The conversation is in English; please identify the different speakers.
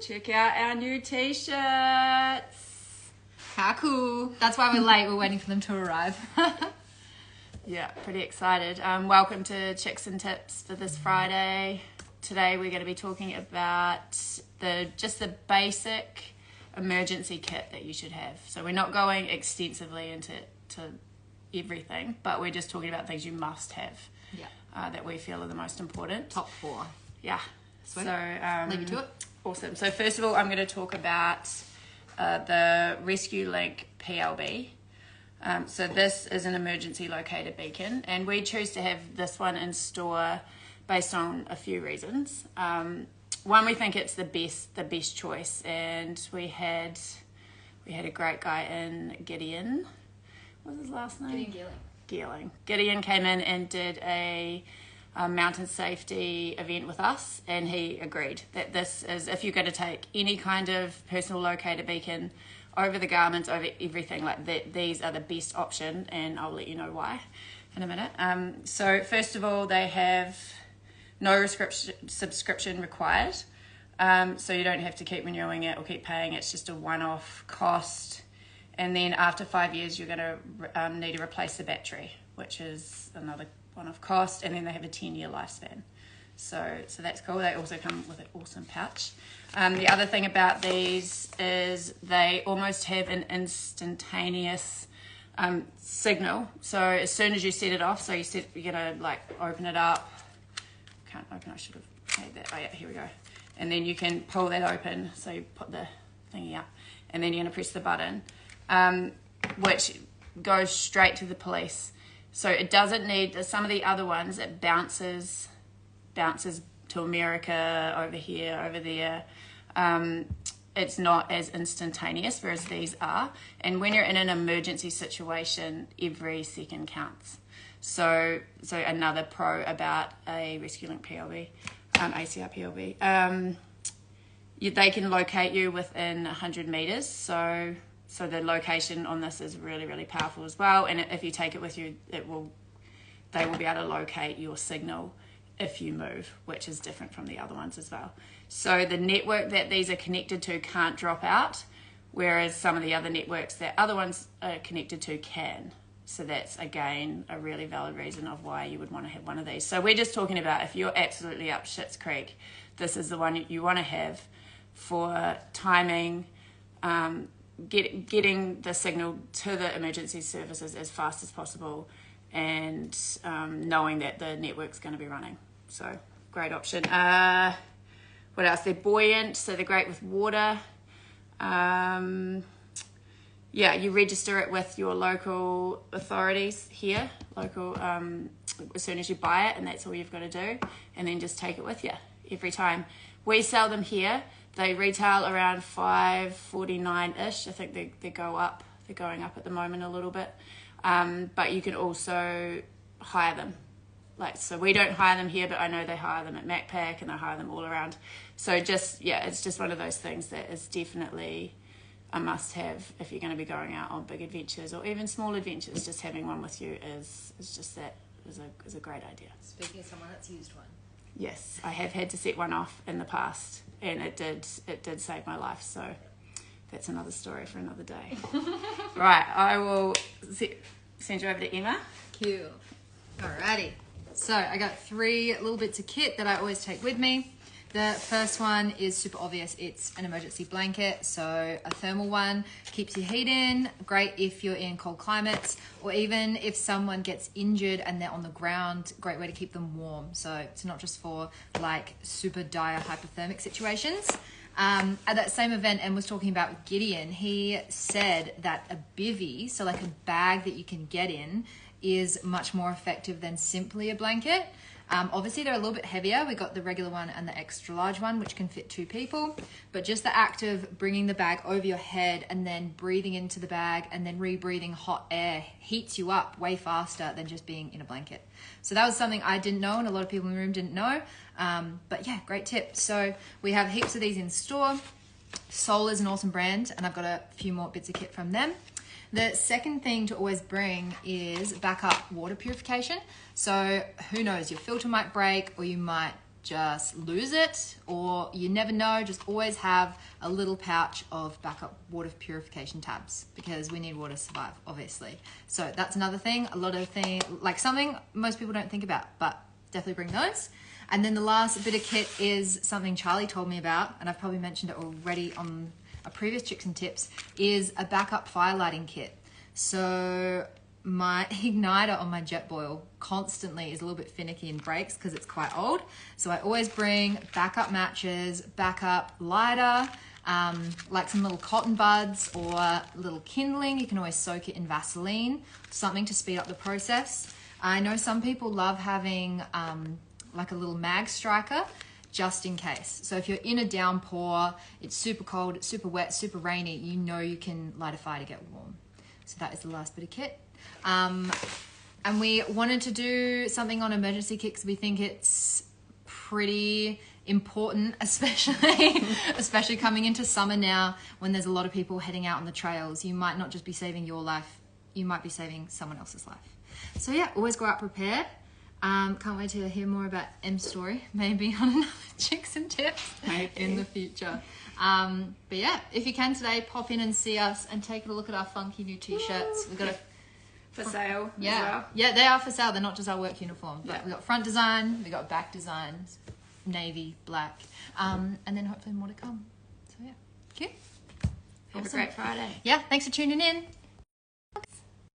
Speaker 1: check out our new t-shirts.
Speaker 2: How cool. That's why we're late. We're waiting for them to arrive.
Speaker 1: Yeah, pretty excited. Welcome to Chicks and Tips for this Friday. Today we're going to be talking about just the basic emergency kit that you should have. So we're not going extensively into everything, but we're just talking about things you must have.
Speaker 2: Yeah.
Speaker 1: That we feel are the most important.
Speaker 2: Top 4.
Speaker 1: Yeah.
Speaker 2: Sweet.
Speaker 1: So
Speaker 2: leave you to it.
Speaker 1: Awesome. So first of all, I'm going to talk about the RESQLINK PLB. So this is an emergency locator beacon, and we choose to have this one in store based on a few reasons. One, we think it's the best choice, and we had a great guy in Gideon. What was his last name? Gideon came in and did a mountain safety event with us, and he agreed that this is, if you're going to take any kind of personal locator beacon over the garments, over everything like that, these are the best option, and I'll let you know why in a minute. So first of all, they have no subscription required, so you don't have to keep renewing it or keep paying. It's just a one-off cost, and then after 5 years you're going to need to replace the battery, which is another one-off cost, and then they have a 10-year lifespan. So that's cool. They also come with an awesome pouch. The other thing about these is they almost have an instantaneous signal. So as soon as you set it off, so you're gonna like open it up. Can't open. I should have made that. Oh yeah, here we go. And then you can pull that open. So you put the thingy up, and then you're gonna press the button, which goes straight to the police. So it doesn't need some of the other ones. It bounces to America, over here, over there. It's not as instantaneous, whereas these are. And when you're in an emergency situation, every second counts. So another pro about a RESQLINK PLB, ACR PLB. They can locate you within 100 meters. So the location on this is really, really powerful as well. And if you take it with you, they will be able to locate your signal if you move, which is different from the other ones as well. So the network that these are connected to can't drop out, whereas some of the other networks that other ones are connected to can. So that's, again, a really valid reason of why you would want to have one of these. So we're just talking about if you're absolutely up Schitt's Creek, this is the one you want to have for timing, getting the signal to the emergency services as fast as possible, and knowing that the network's going to be running. So great option. What else? They're buoyant, so they're great with water. You register it with your local authorities here, as soon as you buy it, and that's all you've got to do, and then just take it with you every time. We sell them here. They retail around $5.49-ish. I think they go up. They're going up at the moment a little bit. But you can also hire them. So we don't hire them here, but I know they hire them at Macpac, and they hire them all around. So it's just one of those things that is definitely a must-have if you're going to be going out on big adventures or even small adventures. Just having one with you is a great idea.
Speaker 2: Speaking of someone that's used one.
Speaker 1: Yes, I have had to set one off in the past, and it did save my life. So that's another story for another day. Right, I will send you over to Emma.
Speaker 2: Cool. Alrighty. So I got 3 little bits of kit that I always take with me. The first one is super obvious. It's an emergency blanket. So a thermal one keeps your heat in. Great if you're in cold climates, or even if someone gets injured and they're on the ground, great way to keep them warm. So it's not just for like super dire hypothermic situations. At that same event, and was talking about Gideon, he said that a bivy, so like a bag that you can get in, is much more effective than simply a blanket. Obviously they're a little bit heavier. We got the regular one and the extra large one, which can fit 2 people, but just the act of bringing the bag over your head and then breathing into the bag and then rebreathing hot air heats you up way faster than just being in a blanket. So that was something I didn't know, and a lot of people in the room didn't know. But yeah, great tip. So we have heaps of these in store. Sol is an awesome brand, and I've got a few more bits of kit from them. The second thing to always bring is backup water purification. So who knows, your filter might break, or you might just lose it, or you never know, just always have a little pouch of backup water purification tabs, because we need water to survive, obviously. So that's another thing, a lot of things, like something most people don't think about, but definitely bring those. And then the last bit of kit is something Charlie told me about, and I've probably mentioned it already on a previous Chicks and Tips, is a backup fire lighting kit. So my igniter on my jet boil constantly is a little bit finicky and breaks because it's quite old. So I always bring backup matches, backup lighter, like some little cotton buds or little kindling. You can always soak it in Vaseline, something to speed up the process. I know some people love having like a little mag striker just in case. So if you're in a downpour, it's super cold, it's super wet, super rainy, you know you can light a fire to get warm. So that is the last bit of kit. And we wanted to do something on EmergencyChicks. We think it's pretty important, especially coming into summer now when there's a lot of people heading out on the trails. You might not just be saving your life, you might be saving someone else's life. So yeah, always go out prepared. Can't wait to hear more about M's story, maybe on another Chicks and Tips in the future. But yeah, if you can today, pop in and see us and take a look at our funky new t-shirts. We've got a
Speaker 1: for sale
Speaker 2: yeah.
Speaker 1: as well.
Speaker 2: Yeah, they are for sale. They're not just our work uniform. But
Speaker 1: Yeah.
Speaker 2: we've got front design, we've got back designs, navy, black, and then hopefully more to come. So yeah, cute.
Speaker 1: Have a great Friday.
Speaker 2: Yeah, thanks for tuning in.